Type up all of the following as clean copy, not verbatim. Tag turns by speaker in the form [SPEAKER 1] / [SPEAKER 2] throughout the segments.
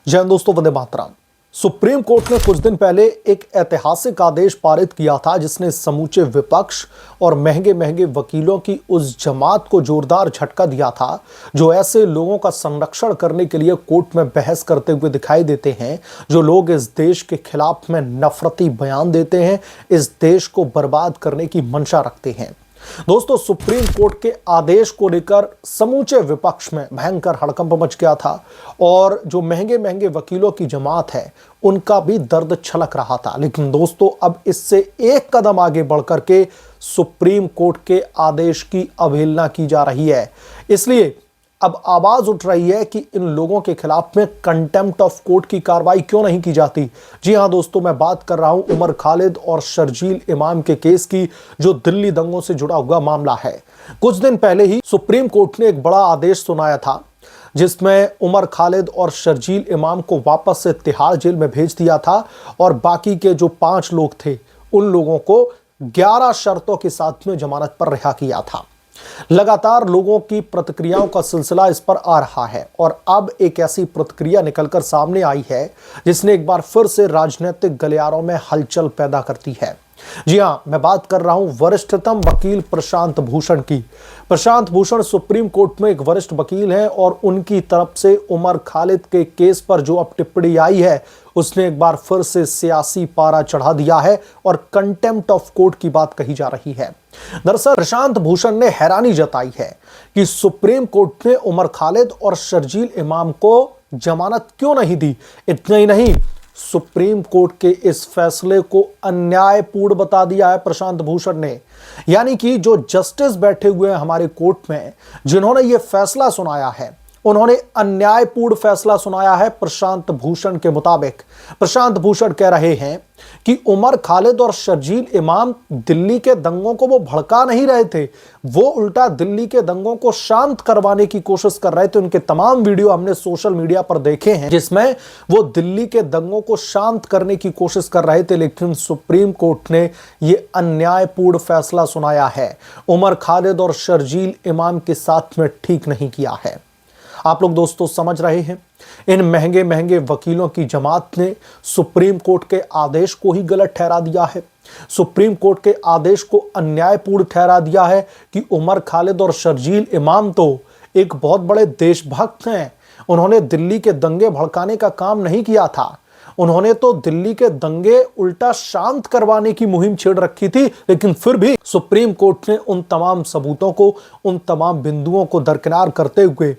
[SPEAKER 1] जय हिंद दोस्तों, Vande Mataram. Supreme court ने कुछ दिन पहले एक ऐतिहासिक आदेश पारित किया था जिसने समूचे विपक्ष और महंगे महंगे वकीलों की उस जमात को जोरदार झटका दिया था जो ऐसे लोगों का संरक्षण करने के लिए कोर्ट में बहस करते हुए दिखाई देते हैं, जो लोग इस देश के खिलाफ में नफरती बयान देते हैं, इस देश को बर्बाद करने की मंशा रखते हैं। दोस्तों, सुप्रीम कोर्ट के आदेश को लेकर समूचे विपक्ष में भयंकर हड़कंप मच गया था और जो महंगे महंगे वकीलों की जमात है उनका भी दर्द छलक रहा था। लेकिन दोस्तों, अब इससे एक कदम आगे बढ़कर के सुप्रीम कोर्ट के आदेश की अवहेलना की जा रही है। इसलिए अब आवाज उठ रही है कि इन लोगों के खिलाफ में कंटेम्प्ट ऑफ कोर्ट की कार्रवाई क्यों नहीं की जाती। जी हां दोस्तों, मैं बात कर रहा हूं उमर खालिद और शर्जील इमाम के केस की, जो दिल्ली दंगों से जुड़ा हुआ मामला है। कुछ दिन पहले ही सुप्रीम कोर्ट ने एक बड़ा आदेश सुनाया था जिसमें उमर खालिद और शर्जील इमाम को वापस से तिहाड़ जेल में भेज दिया था और बाकी के जो 5 लोग थे उन लोगों को 11 शर्तों के साथ में जमानत पर रिहा किया था। लगातार लोगों की प्रतिक्रियाओं का सिलसिला इस पर आ रहा है और अब एक ऐसी प्रतिक्रिया निकलकर सामने आई है जिसने एक बार फिर से राजनीतिक गलियारों में हलचल पैदा करती है। जी हां, मैं बात कर रहा हूं वरिष्ठतम वकील प्रशांत भूषण की। प्रशांत भूषण सुप्रीम कोर्ट में एक वरिष्ठ वकील हैं और उनकी तरफ से उमर खालिद के केस पर जो अब टिप्पणी आई है उसने एक बार फिर से सियासी पारा चढ़ा दिया है और कंटेम्प्ट ऑफ कोर्ट की बात कही जा रही है। दरअसल प्रशांत भूषण ने हैरानी जताई है कि सुप्रीम कोर्ट ने उमर खालिद और शर्जील इमाम को जमानत क्यों नहीं दी। इतना ही नहीं, सुप्रीम कोर्ट के इस फैसले को अन्यायपूर्ण बता दिया है प्रशांत भूषण ने। यानी कि जो जस्टिस बैठे हुए हैं हमारे कोर्ट में, जिन्होंने यह फैसला सुनाया है, उन्होंने अन्यायपूर्ण फैसला सुनाया है। प्रशांत भूषण के मुताबिक प्रशांत भूषण कह रहे हैं कि उमर खालिद और शर्जील इमाम दिल्ली के दंगों को वो भड़का नहीं रहे थे, वो उल्टा दिल्ली के दंगों को शांत करवाने की कोशिश कर रहे थे। उनके तमाम वीडियो हमने सोशल मीडिया पर देखे हैं जिसमें वो दिल्ली के दंगों को शांत करने की कोशिश कर रहे थे। लेकिन सुप्रीम कोर्ट ने ये अन्यायपूर्ण फैसला सुनाया है, उमर खालिद और शर्जील इमाम के साथ में ठीक नहीं किया है। आप लोग दोस्तों समझ रहे हैं, इन महंगे महंगे वकीलों की जमात ने सुप्रीम कोर्ट के आदेश को ही गलत ठहरा दिया है। सुप्रीम कोर्ट के आदेश को अन्यायपूर्ण ठहरा दिया है कि उमर खालिद और शर्जील इमाम तो एक बहुत बड़े देशभक्त हैं। उन्होंने दिल्ली के दंगे भड़काने का काम नहीं किया था, उन्होंने तो दिल्ली के दंगे उल्टा शांत करवाने की मुहिम छेड़ रखी थी। लेकिन फिर भी सुप्रीम कोर्ट ने उन तमाम सबूतों को, उन तमाम बिंदुओं को दरकिनार करते हुए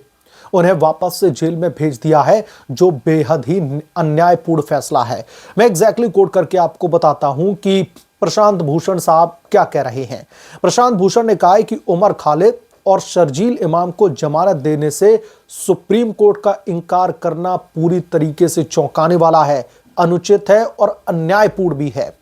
[SPEAKER 1] उन्हें वापस से जेल में भेज दिया है, जो बेहद ही अन्यायपूर्ण फैसला है। मैं एग्जैक्टली कोट करके आपको बताता हूं कि प्रशांत भूषण साहब क्या कह रहे हैं। प्रशांत भूषण ने कहा है कि उमर खालिद और शर्जील इमाम को जमानत देने से सुप्रीम कोर्ट का इनकार करना पूरी तरीके से चौंकाने वाला है, अनुचित है और अन्यायपूर्ण भी है।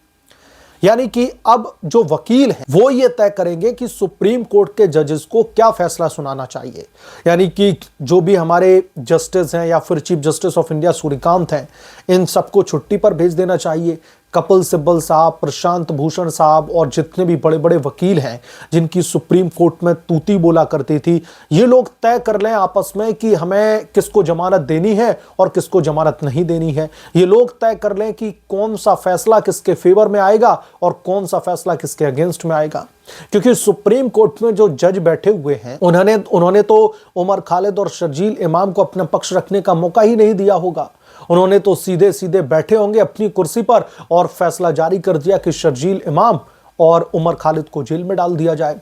[SPEAKER 1] यानी कि अब जो वकील हैं वो ये तय करेंगे कि सुप्रीम कोर्ट के जजेस को क्या फैसला सुनाना चाहिए। यानी कि जो भी हमारे जस्टिस हैं या फिर chief justice of India Suryakant हैं, इन सबको छुट्टी पर भेज देना चाहिए। कपिल सिब्बल साहब, प्रशांत भूषण साहब और जितने भी बड़े बड़े वकील हैं जिनकी सुप्रीम कोर्ट में तूती बोला करती थी, ये लोग तय कर लें आपस में कि हमें किसको जमानत देनी है और किसको जमानत नहीं देनी है। ये लोग तय कर लें कि कौन सा फैसला किसके फेवर में आएगा और कौन सा फैसला किसके अगेंस्ट में आएगा। क्योंकि सुप्रीम कोर्ट में जो जज बैठे हुए हैं उन्होंने तो उमर खालिद और शर्जील इमाम को अपना पक्ष रखने का मौका ही नहीं दिया होगा। उन्होंने तो सीधे सीधे बैठे होंगे अपनी कुर्सी पर और फैसला जारी कर दिया कि शर्जील इमाम और उमर खालिद को जेल में डाल दिया जाए।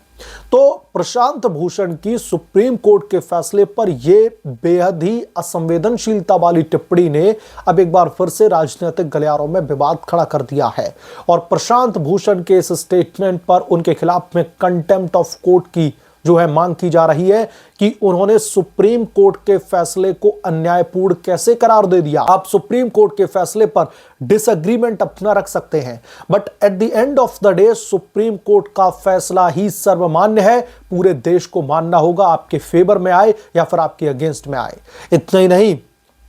[SPEAKER 1] तो प्रशांत भूषण की सुप्रीम कोर्ट के फैसले पर यह बेहद ही असंवेदनशीलता वाली टिप्पणी ने अब एक बार फिर से राजनीतिक गलियारों में विवाद खड़ा कर दिया है और प्रशांत भूषण के इस स्टेटमेंट पर उनके खिलाफ में कंटेम्प्ट ऑफ कोर्ट की जो है मांग की जा रही है कि उन्होंने सुप्रीम कोर्ट के फैसले को अन्यायपूर्ण कैसे करार दे दिया। आप सुप्रीम कोर्ट के फैसले पर डिसएग्रीमेंट अपना रख सकते हैं, but at the end of the day supreme court का फैसला ही सर्वमान्य है। पूरे देश को मानना होगा, आपके फेवर में आए या फिर आपके अगेंस्ट में आए। इतना ही नहीं,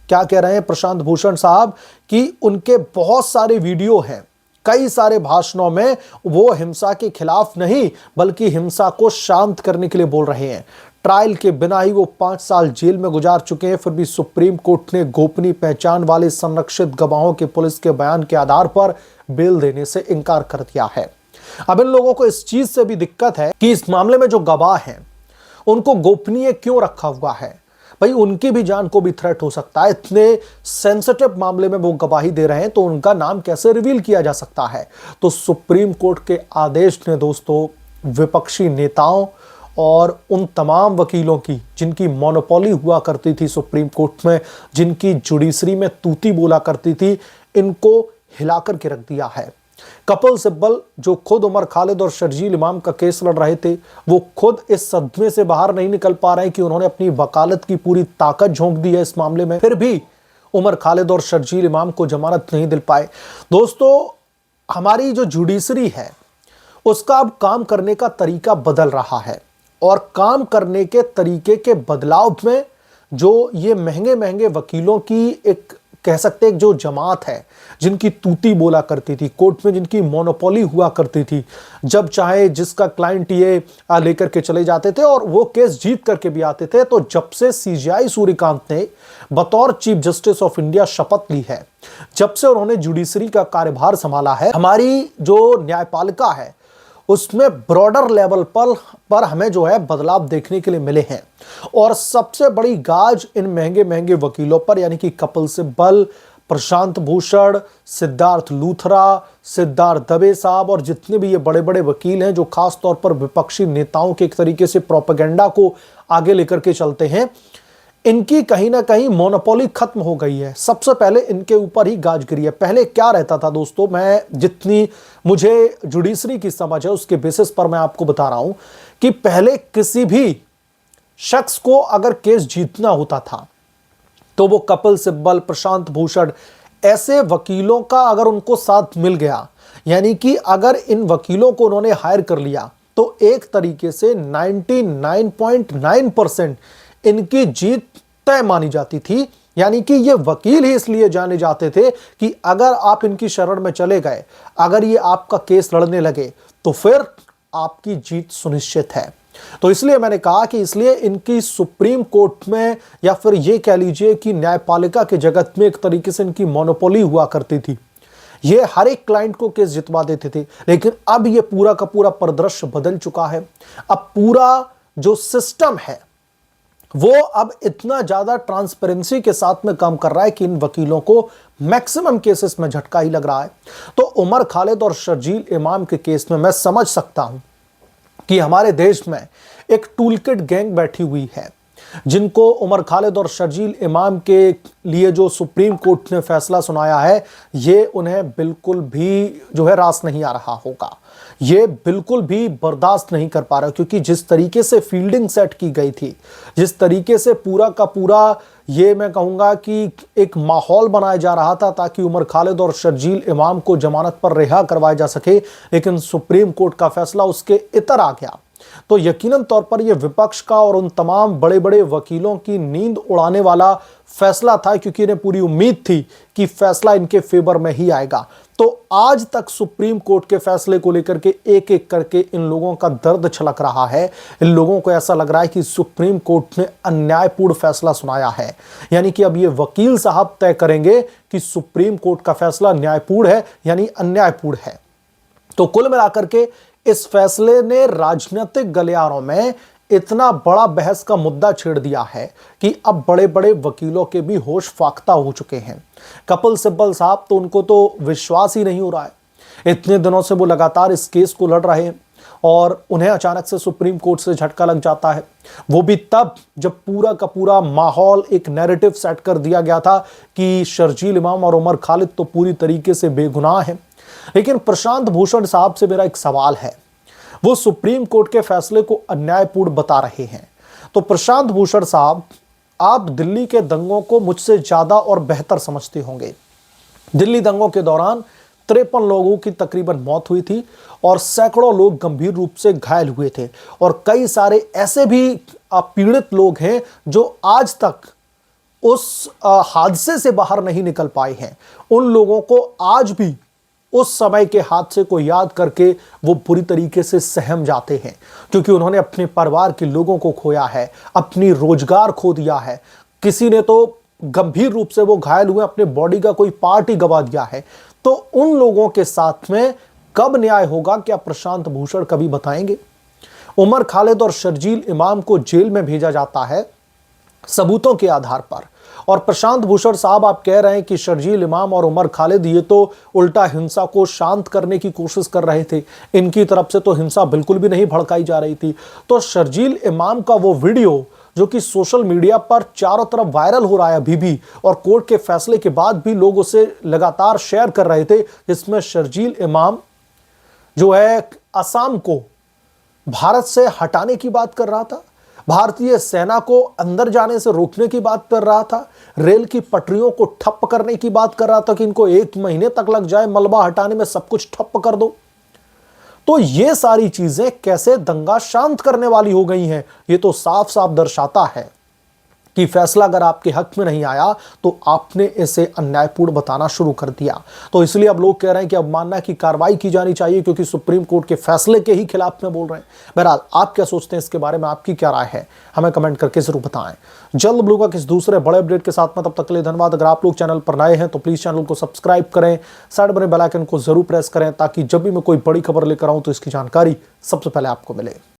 [SPEAKER 1] क्या कह रहे हैं प्रशांत भूषण साहब कि उनके बहुत सारे वीडियो हैं, कई सारे भाषणों में वो हिंसा के खिलाफ नहीं बल्कि हिंसा को शांत करने के लिए बोल रहे हैं। ट्रायल के बिना ही वो 5 साल जेल में गुजार चुके हैं। फिर भी सुप्रीम कोर्ट ने गोपनीय पहचान वाले संरक्षित गवाहों के पुलिस के बयान के आधार पर बेल देने से इनकार कर दिया है। अब इन लोगों को इस चीज से भी दिक्कत है कि इस मामले में जो गवाह हैं उनको गोपनीय क्यों रखा हुआ है। भाई उनकी भी जान को भी थ्रेट हो सकता है। इतने सेंसिटिव मामले में वो गवाही दे रहे हैं तो उनका नाम कैसे रिवील किया जा सकता है। तो सुप्रीम कोर्ट के आदेश ने दोस्तों विपक्षी नेताओं और उन तमाम वकीलों की जिनकी मोनोपोली हुआ करती थी सुप्रीम कोर्ट में, जिनकी जुडिशरी में तूती बोला करती थी, इनको हिलाकर के रख दिया है। कपिल सिब्बल जो खुद उमर खालिद और शर्जील इमाम का केस लड़ रहे थे, वो खुद इस सदमे से बाहर नहीं निकल पा रहे कि उन्होंने अपनी वकालत की पूरी ताकत झोंक दी है इस मामले में, फिर भी उमर खालिद और शर्जील इमाम को जमानत नहीं दिल पाए। दोस्तों हमारी जो जुडिशरी है उसका अब काम करने का तरीका बदल रहा है और काम करने के तरीके के बदलाव में जो ये महंगे महंगे वकीलों की एक कह सकते हैं जो जमात है, जिनकी तूती बोला करती थी कोर्ट में, जिनकी मोनोपोली हुआ करती थी, जब चाहे जिसका क्लाइंट ये लेकर के चले जाते थे और वो केस जीत करके भी आते थे। तो जब से सीजेआई सूर्यकांत ने बतौर चीफ जस्टिस ऑफ इंडिया शपथ ली है, जब से उन्होंने जुडिशरी का कार्यभार संभाला है, हमारी जो न्यायपालिका है उसमें ब्रॉडर लेवल पर हमें जो है बदलाव देखने के लिए मिले हैं। और सबसे बड़ी गाज इन महंगे महंगे वकीलों पर यानी कि कपिल सिब्बल, प्रशांत भूषण, सिद्धार्थ लूथरा, सिद्धार्थ दवे साहब और जितने भी ये बड़े बड़े वकील हैं जो खास तौर पर विपक्षी नेताओं के एक तरीके से प्रोपेगेंडा को आगे लेकर के चलते हैं, इनकी कहीं ना कहीं मोनोपोली खत्म हो गई है। सबसे पहले इनके ऊपर ही गाज गिरी है। पहले क्या रहता था दोस्तों, मैं जितनी मुझे जुडिशरी की समझ है उसके बेसिस पर मैं आपको बता रहा हूं कि पहले किसी भी शख्स को अगर केस जीतना होता था तो वो कपिल सिब्बल, प्रशांत भूषण ऐसे वकीलों का अगर उनको साथ मिल गया, यानी कि अगर इन वकीलों को उन्होंने हायर कर लिया तो एक तरीके से 99.9% इनकी जीत तय मानी जाती थी। यानी कि ये वकील ही इसलिए जाने जाते थे कि अगर आप इनकी शरण में चले गए, अगर ये आपका केस लड़ने लगे तो फिर आपकी जीत सुनिश्चित है। तो इसलिए मैंने कहा कि इसलिए इनकी सुप्रीम कोर्ट में या फिर ये कह लीजिए कि न्यायपालिका के जगत में एक तरीके से इनकी मोनोपोली हुआ करती थी। ये हर एक क्लाइंट को केस जितवा देते थे। लेकिन अब ये पूरा का पूरा परिदृश्य बदल चुका है। अब पूरा जो सिस्टम है वो अब इतना ज्यादा ट्रांसपेरेंसी के साथ में काम कर रहा है कि इन वकीलों को मैक्सिमम केसेस में झटका ही लग रहा है। तो उमर खालिद और शर्जील इमाम के केस में मैं समझ सकता हूं कि हमारे देश में एक टूलकिट गैंग बैठी हुई है, जिनको उमर खालिद और शर्जील इमाम के लिए जो सुप्रीम कोर्ट ने फैसला सुनाया है ये उन्हें बिल्कुल भी जो है रास नहीं आ रहा होगा, ये बिल्कुल भी बर्दाश्त नहीं कर पा रहा। क्योंकि जिस तरीके से फील्डिंग सेट की गई थी, जिस तरीके से पूरा का पूरा ये मैं कहूंगा कि एक माहौल बनाया जा रहा था ताकि उमर खालिद और शर्जील इमाम को जमानत पर रिहा करवाया जा सके, लेकिन सुप्रीम कोर्ट का फैसला उसके इतर आ गया। तो यकीनन तौर पर यह विपक्ष का और उन तमाम बड़े बड़े वकीलों की नींद उड़ाने वाला फैसला था, क्योंकि इन्हें पूरी उम्मीद थी कि फैसला इनके फेवर में ही आएगा। तो आज तक सुप्रीम कोर्ट के फैसले को लेकर के एक एक करके इन लोगों का दर्द छलक रहा है। इन लोगों को ऐसा लग रहा है कि सुप्रीम कोर्ट ने अन्यायपूर्ण फैसला सुनाया है। यानी कि अब ये वकील साहब तय करेंगे कि सुप्रीम कोर्ट का फैसला न्यायपूर्ण है यानी अन्यायपूर्ण है। तो कुल मिलाकर के इस फैसले ने राजनीतिक गलियारों में इतना बड़ा बहस का मुद्दा छेड़ दिया है कि अब बड़े बड़े वकीलों के भी होश फाख्ता हो चुके हैं। कपिल सिब्बल साहब तो उनको तो विश्वास ही नहीं हो रहा है। इतने दिनों से वो लगातार इस केस को लड़ रहे हैं और उन्हें अचानक से सुप्रीम कोर्ट से झटका लग जाता है। वो भी तब जब पूरा का पूरा माहौल एक नैरेटिव सेट कर दिया गया था कि शर्जील इमाम और उमर खालिद तो पूरी तरीके से बेगुनाह हैं। लेकिन प्रशांत भूषण साहब से मेरा एक सवाल है, वो सुप्रीम कोर्ट के फैसले को अन्यायपूर्ण बता रहे हैं। तो प्रशांत भूषण साहब, आप दिल्ली के दंगों को मुझसे ज्यादा और बेहतर समझते होंगे। दिल्ली दंगों के दौरान 53 लोगों की तकरीबन मौत हुई थी और सैकड़ों लोग गंभीर रूप से घायल हुए थे और कई सारे ऐसे भी पीड़ित लोग हैं जो आज तक उस हादसे से बाहर नहीं निकल पाए हैं। उन लोगों को आज भी उस समय के हादसे को याद करके वो पूरी तरीके से सहम जाते हैं, क्योंकि उन्होंने अपने परिवार के लोगों को खोया है, अपनी रोजगार खो दिया है, किसी ने तो गंभीर रूप से वो घायल हुए, अपने बॉडी का कोई पार्ट ही गवा दिया है। तो उन लोगों के साथ में कब न्याय होगा, क्या प्रशांत भूषण कभी बताएंगे? उमर खालिद और शर्जील इमाम को जेल में भेजा जाता है सबूतों के आधार पर, और प्रशांत भूषण साहब आप कह रहे हैं कि शर्जील इमाम और उमर खालिद ये तो उल्टा हिंसा को शांत करने की कोशिश कर रहे थे, इनकी तरफ से तो हिंसा बिल्कुल भी नहीं भड़काई जा रही थी। तो शर्जील इमाम का वो वीडियो जो कि सोशल मीडिया पर चारों तरफ वायरल हो रहा है अभी भी, और कोर्ट के फैसले के बाद भी लोग उसे लगातार शेयर कर रहे थे, जिसमें शर्जील इमाम जो है असम को भारत से हटाने की बात कर रहा था, भारतीय सेना को अंदर जाने से रोकने की बात कर रहा था, रेल की पटरियों को ठप्प करने की बात कर रहा था कि इनको 1 महीने तक लग जाए, मलबा हटाने में सब कुछ ठप्प कर दो। तो ये सारी चीजें कैसे दंगा शांत करने वाली हो गई हैं, ये तो साफ साफ दर्शाता है कि फैसला अगर आपके हक में नहीं आया तो आपने इसे अन्यायपूर्ण बताना शुरू कर दिया। तो इसलिए अब लोग कह रहे हैं कि अवमानना की कार्रवाई की जानी चाहिए, क्योंकि सुप्रीम कोर्ट के फैसले के ही खिलाफ में बोल रहे हैं। बहरहाल आप क्या सोचते हैं इसके बारे में, आपकी क्या राय है, हमें कमेंट करके जरूर बताएं। जल्द मिलूंगा किसी दूसरे बड़े अपडेट के साथ में, तब तक के लिए धन्यवाद। अगर आप लोग चैनल पर नए हैं तो प्लीज चैनल को सब्सक्राइब करें, साइड बने बेल आइकन को जरूर प्रेस करें, ताकि जब भी मैं कोई बड़ी खबर लेकर आऊं तो इसकी जानकारी सबसे पहले आपको मिले।